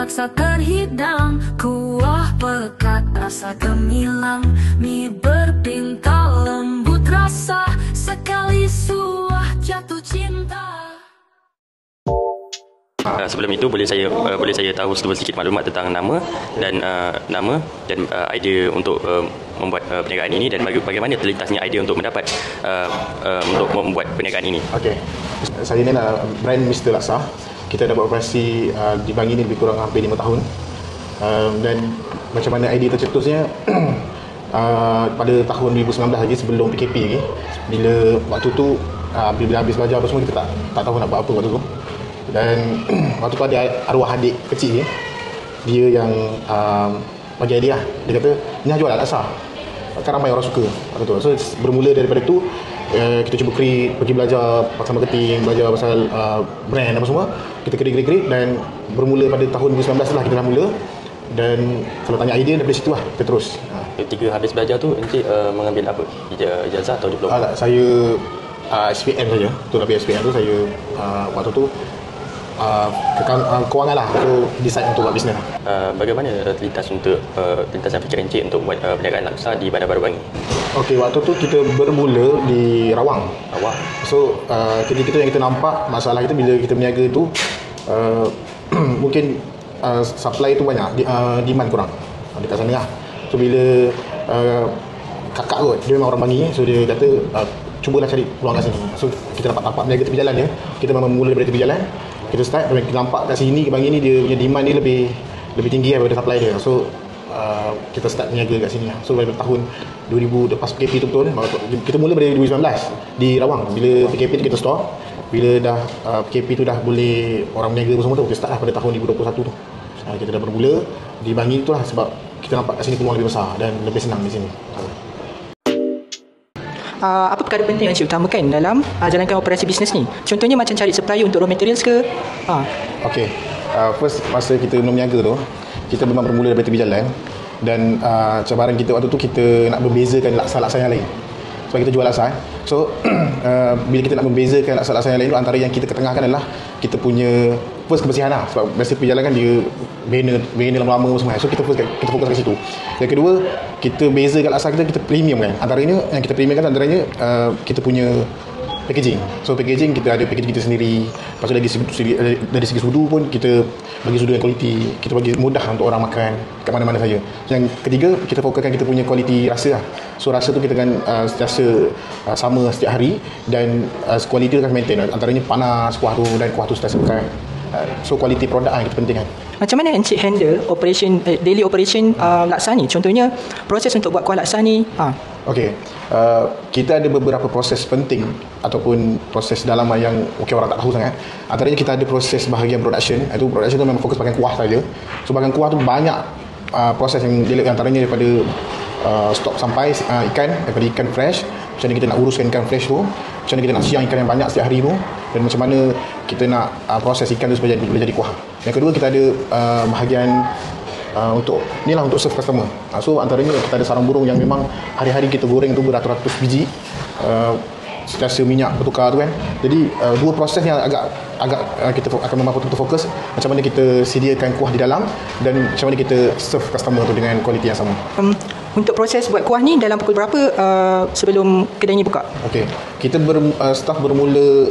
laksa terhidang, kuah pekat rasa gemilang, mie berpintal lembut rasa, sekali suah jatuh cinta. Sebelum itu boleh saya tahu sedikit maklumat tentang nama dan idea untuk membuat perniagaan ini, dan bagaimana terlintasnya idea untuk mendapat untuk membuat perniagaan ini. Okey. Saya ni brand Mr. Laksa. Kita dah beroperasi di bank ini lebih kurang hampir 5 tahun. Dan macam mana idea tercetusnya pada tahun 2019 lagi, sebelum PKP lagi. Bila waktu tu bila habis belajar apa semua, kita tak tahu nak buat apa waktu tu. Dan waktu tu ada arwah adik kecil dia yang bagi idea. Dia kata, "Ni jual laksa." Kan ramai orang suka waktu tu. So bermula daripada tu kita cuba pergi belajar pasal marketing, belajar pasal brand apa semua. Kita create dan bermula pada tahun 2019 lah kita dah mula. Dan kalau tanya idea, daripada situ lah kita terus. Ketika habis belajar tu Encik mengambil apa? Ijazah atau diploma? Saya SPM saja. Tu tapi SPM tu saya waktu tu kewangan lah, so decide untuk buat bisnes. Bagaimana terlintasan fikiran Encik untuk buat perniagaan laksa di Bandar Baru Bangi? Okey, waktu tu kita bermula di Rawang. So ketika yang kita nampak masalah kita bila kita berniaga tu mungkin supply tu banyak, demand kurang dekat sana lah. So bila kakak kot, dia memang orang Bangi, so dia kata cubalah cari peluang kat sini. So kita dapat tapak berniaga tepi jalan je. Kita memang mula daripada tepi jalan. Kita start, kita nampak kat sini ke Bangi ni dia punya demand dia lebih tinggi daripada supply dia. So kita start berniaga kat sini. So pada tahun 2000 lepas PKP tu betul, kita mula pada 2019 di Rawang. Bila PKP tu kita stop. Bila dah PKP tu dah boleh orang berniaga semua tu, kita start lah pada tahun 2021 tu. Kita dah bermula di Bangi tu lah, sebab kita nampak kat sini peluang lebih besar dan lebih senang di sini. Apa perkara penting yang Encik utamakan dalam jalankan operasi bisnes ni? Contohnya macam cari supplier untuk raw materials ke? Okey. First, masa kita berniaga tu, kita memang bermula daripada tepi jalan. Dan cabaran kita waktu tu, kita nak membezakan laksa-laksa yang lain. Sebab kita jual laksa. So bila kita nak membezakan laksa-laksa yang lain tu, antara yang kita ketengahkan adalah kita punya first kebersihan lah. Sebab biasa tepi jalan kan dia banner lama-lama semua. So kita fokus kat situ. Yang kedua, kita beza kat laksa kita premium kan. Antaranya yang kita premium kan antaranya kita punya packaging. So packaging kita ada packaging kita sendiri. Lepas tu dari segi sudu pun kita bagi sudu yang kualiti. Kita bagi mudah untuk orang makan kat mana-mana saja. Yang ketiga, kita fokuskan kita punya kualiti rasa lah. So rasa tu kita akan sentiasa sama setiap hari. Dan kualiti tu akan maintain. Antaranya panas kuah tu dan kuah tu sentiasa pakai. So kualiti produk yang kita pentingkan. Macam mana Encik handle daily operation laksa ni? Contohnya proses untuk buat kuah laksa ni. Okey. Kita ada beberapa proses penting ataupun proses dalaman yang orang tak tahu sangat. Antaranya kita ada proses bahagian production. Itu production tu memang fokus bahagian kuah saja. So bahagian kuah tu banyak proses yang dia antaranya daripada stok sampai daripada ikan fresh, macam mana kita nak uruskan ikan fresh tu, macam mana kita nak siang ikan yang banyak setiap hari tu, dan macam mana kita nak proses ikan tu supaya jadi kuah. Yang kedua, kita ada bahagian untuk serve customer. So antaranya kita ada sarang burung yang memang hari-hari kita goreng tu beratus-ratus biji, sentiasa minyak bertukar tu kan. Jadi dua proses yang agak kita akan memang fokus macam mana kita sediakan kuah di dalam dan macam mana kita serve customer tu dengan kualiti yang sama. Untuk proses buat kuah ni dalam pukul berapa sebelum kedai ni buka? Okey. Kita staff bermula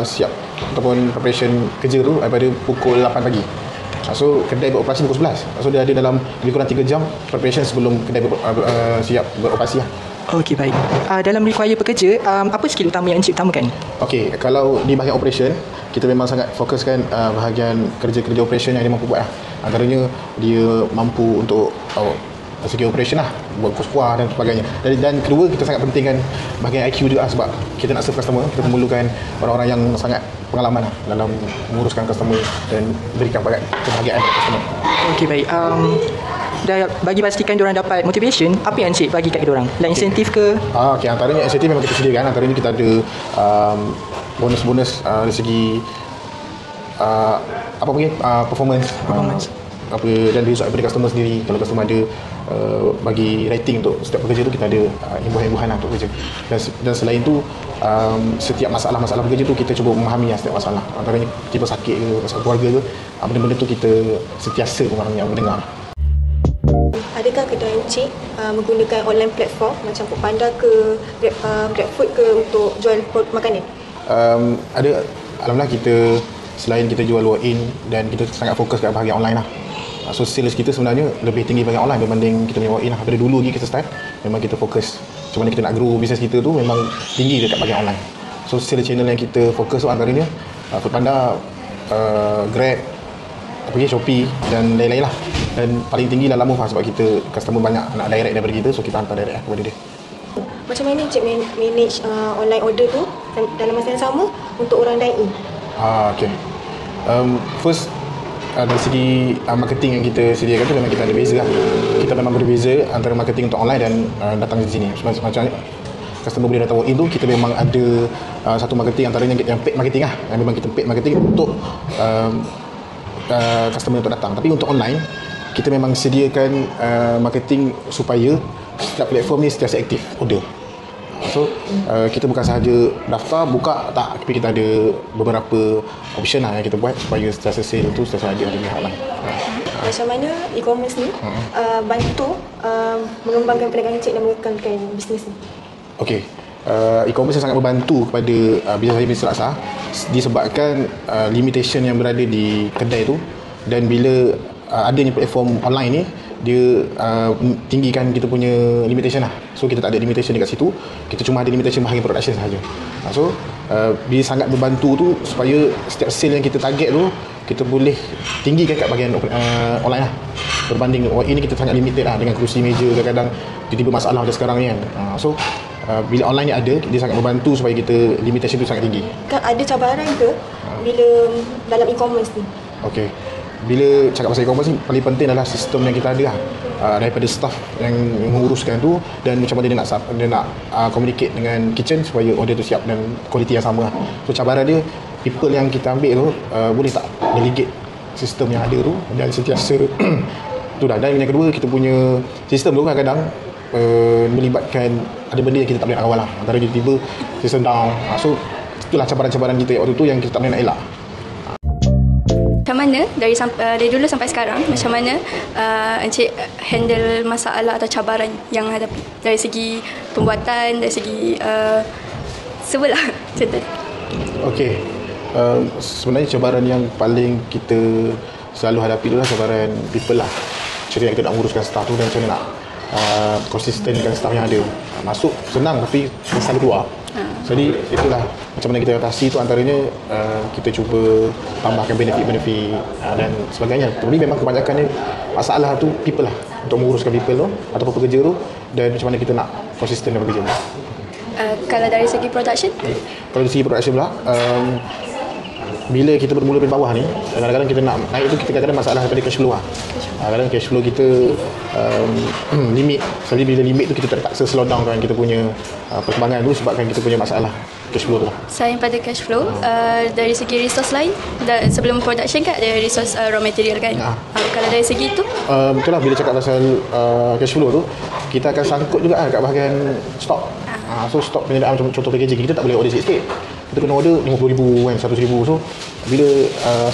siap ataupun preparation kerja tu daripada pukul 8 pagi. So kedai beroperasi pukul 11. So dia ada dalam lebih kurang 3 jam preparation sebelum kedai siap beroperasi lah. Okey, baik. Dalam require pekerja, apa skill utama yang Encik utamakan? Okey, kalau di bahagian operation, kita memang sangat fokuskan bahagian kerja-kerja operation yang dia mampu buat lah. Antaranya dia mampu untuk segi operation lah, buat kuah dan sebagainya. Dan kedua, kita sangat pentingkan bahagian IQ juga lah, sebab kita nak serve customer, kita memerlukan orang-orang yang sangat pengalaman lah dalam menguruskan customer dan berikan kebahagiaan customer. Okey, baik. Dah bagi pastikan diorang dapat motivation, apa yang Encik bagi kat diorang? Like insentif ke? Okey, antaranya insentif memang kita sediakan. Antaranya kita ada bonus-bonus dari segi performance. apa, dan result daripada customer sendiri. Kalau customer ada bagi rating untuk setiap pekerja tu, kita ada imbuhan-imbuhan lah untuk kerja. Dan selain tu setiap masalah-masalah pekerja tu kita cuba memahami setiap masalah. Antaranya tiba sakit ke, masalah keluarga ke, benda-benda tu kita sentiasa memahami apa dengar. Adakah kedai Encik menggunakan online platform macam Foodpanda ke GrabFood ke untuk jual makanan? Ada. Alhamdulillah kita selain kita jual walk-in dan kita sangat fokus kat bahagian online lah. So sales kita sebenarnya lebih tinggi bahagian online berbanding kita punya walk-in lah. Daripada dulu lagi kita start, memang kita fokus macam mana kita nak grow bisnes kita tu memang tinggi dekat bahagian online. So sales channel yang kita fokus tu antaranya Foodpanda, Grab, Shopee dan lain-lain lah. Dan paling tinggi lah Lalamove lah, sebab kita customer banyak nak direct daripada kita, so kita hantar direct kepada dia. Macam mana Encik manage online order tu dalam masa yang sama untuk orang dine-in? Okay. First dari segi marketing yang kita sediakan tu memang kita ada beza lah. Kita memang berbeza antara marketing untuk online dan datang di sini. Macam customer boleh datang walk-in tu, kita memang ada satu marketing antaranya yang paid marketing lah. Yang memang kita paid marketing untuk customer untuk datang. Tapi untuk online, kita memang sediakan marketing supaya setiap platform ni sentiasa aktif order. So kita bukan sahaja daftar, buka, tak, tapi kita ada beberapa option lah yang kita buat supaya sentiasa sale tu sentiasa ada di pihak online. Macam mana e-commerce ni bantu mengembangkan perniagaan Encik dan mengekalkan bisnes ni? Okey. E-commerce sangat membantu kepada bisnes laksa disebabkan limitation yang berada di kedai tu, dan bila adanya platform online ni dia tinggikan kita punya limitation lah. So kita tak ada limitation dekat situ, kita cuma ada limitation bahagian production sahaja. So dia sangat membantu tu supaya setiap sale yang kita target tu kita boleh tinggikan kat bahagian online lah. Berbanding ini kita sangat limited lah dengan kerusi meja, kadang-kadang tiba-tiba masalah macam sekarang ni kan. So bila online ni ada, dia sangat membantu supaya kita limitation tu sangat tinggi. Kan ada cabaran ke bila dalam e-commerce ni? Okey. Bila cakap pasal e-commerce ni, paling penting adalah sistem yang kita ada lah. Daripada staff yang menguruskan tu, dan macam mana dia nak communicate dengan kitchen supaya order tu siap dan kualiti yang sama lah. So cabaran dia, people yang kita ambil tu boleh tak delegate sistem yang ada tu dan sentiasa tu dah. Dan yang kedua, kita punya sistem tu kadang-kadang melibatkan ada benda yang kita tak boleh nak kawal lah. Antara tiba-tiba sistem down. So itulah cabaran-cabaran kita waktu tu yang kita tak boleh nak elak. Macam mana dari dulu sampai sekarang, macam mana Encik handle masalah atau cabaran yang hadapi dari segi pembuatan, dari segi sebelah macam tu? Okey. Sebenarnya cabaran yang paling kita selalu hadapi adalah cabaran people lah. Cara yang kita nak uruskan staff tu dan macam mana nak konsisten dengan staff yang ada. Masuk senang tapi selalu keluar. Jadi itulah macam mana kita atasi tu, antaranya kita cuba tambahkan benefit-benefit dan sebagainya. Tapi memang kebanyakan masalah tu people lah, untuk menguruskan people tu ataupun pekerja tu, dan macam mana kita nak konsisten dengan pekerja tu. Kalau dari segi production? Kalau dari segi production pula, bila kita bermula dari bawah ni, kadang-kadang kita nak naik tu, kita kadang-kadang masalah daripada cash flow lah. Kadang cash flow kita limit. Sekali bila limit tu, kita terpaksa slow down kan kita punya perkembangan tu sebabkan kita punya masalah cash flow tu. Selain pada cash flow, dari segi resource lain, sebelum production kan ada resource raw material kan? Kalau dari segi tu? Betul lah, bila cakap pasal cash flow tu, kita akan sangkut juga kat bahagian stok. So stok penyediaan, macam contoh packaging, kita tak boleh order sikit-sikit. Kita kena order RM50,000 kan, RM100,000. So bila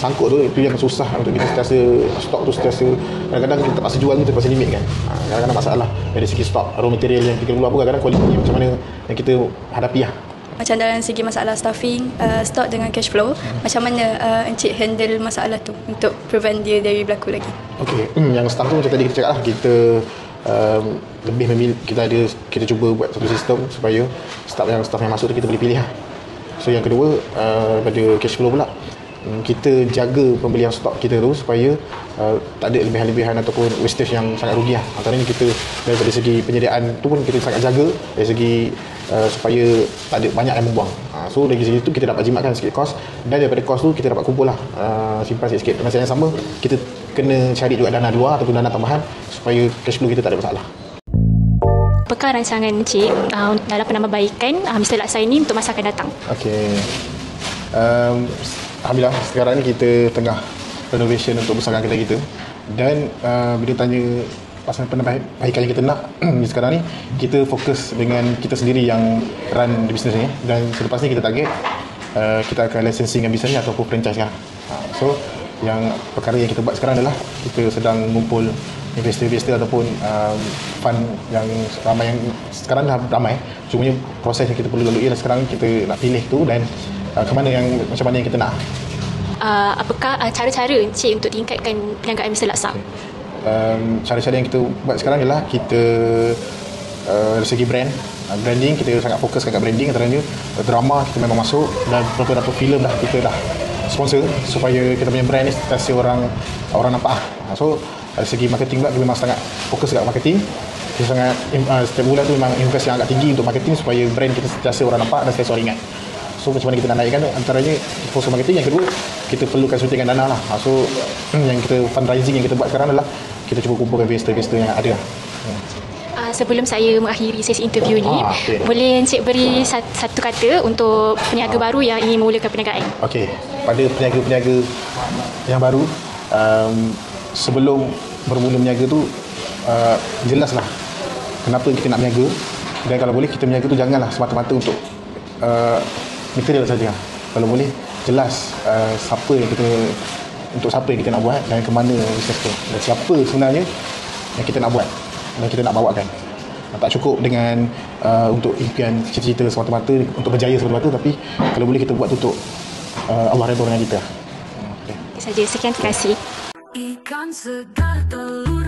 sangkut tu, itu yang susah untuk kita sentiasa stok tu sentiasa. Kadang-kadang kita terpaksa jual tu terpaksa limit kan. Kadang-kadang masalah dari segi stok raw material yang kita keluar pun kadang-kadang kualiti macam mana yang kita hadapi lah. Macam dalam segi masalah staffing, stok dengan cash flow, macam mana Encik handle masalah tu untuk prevent dia dari berlaku lagi? Okey, yang staff tu macam tadi kita cakap lah, kita lebih memilih, kita cuba buat satu sistem supaya staff yang masuk tu kita boleh pilih lah. So yang kedua, pada cash flow pula, kita jaga pembelian stok kita tu supaya tak ada lebihan-lebihan ataupun wastage yang sangat rugi lah. Antaranya kita dari segi penyediaan tu pun kita sangat jaga dari segi supaya tak ada banyak yang membuang. So dari segi tu kita dapat jimatkan sikit kos, dan daripada kos tu kita dapat kumpul lah, simpan sikit-sikit. Masa yang sama kita kena cari juga dana luar ataupun dana tambahan supaya cash flow kita tak ada masalah. Apakah rancangan Encik dalam penambahbaikan Mr. Laksa ini untuk masa akan datang? Okey. Alhamdulillah sekarang ni kita tengah renovation untuk besarkan kedai kita, Dan bila tanya pasal penambahkan yang kita nak sekarang ni, kita fokus dengan kita sendiri yang run di bisnes ni, dan selepas ni kita target kita akan licensing dengan bisnes ni ataupun franchise sekarang. So yang perkara yang kita buat sekarang adalah kita sedang mengumpul investor ataupun fund yang ramai, yang sekarang dah ramai. Cumanya proses yang kita perlu lalui ialah sekarang kita nak pilih tu dan macam mana yang kita nak. Apakah cara-cara Encik untuk tingkatkan perniagaan Mr. Laksa? Cara-cara yang kita buat sekarang ialah kita dari segi branding kita sangat fokuskan kat branding. Antaranya drama kita memang masuk, dan beberapa filem dah kita dah sponsor supaya kita punya brand ni sentiasa orang nampak. So dari segi marketing pula kita memang sangat fokus kat marketing. Kita sangat setiap bulan tu memang invest yang agak tinggi untuk marketing supaya brand kita sentiasa orang nampak dan sentiasa orang ingat. So macam mana kita nak naikkan tu, antaranya fokus marketing. Yang kedua, kita perlukan suntikan dana lah. So yang kita fundraising yang kita buat sekarang adalah kita cuba kumpulkan investor yang ada. Sebelum saya mengakhiri sesi interview ni, boleh Encik beri satu kata untuk peniaga baru yang ingin memulakan perniagaan? Okey, pada peniaga-peniaga yang baru, sebelum bermula berniaga tu, jelaslah kenapa kita nak berniaga, dan kalau boleh kita berniaga tu janganlah semata-mata untuk material saja. Kalau boleh jelas siapa yang kita nak buat dan ke mana bisnes tu, dan siapa sebenarnya yang kita nak buat dan kita nak bawakan. Tak cukup dengan untuk impian cita-cita semata-mata, untuk berjaya semata-mata, tapi kalau boleh kita buat tu untuk Allah redha dengan kita. Itu saja. Sekian, terima kasih. Ikan segar telur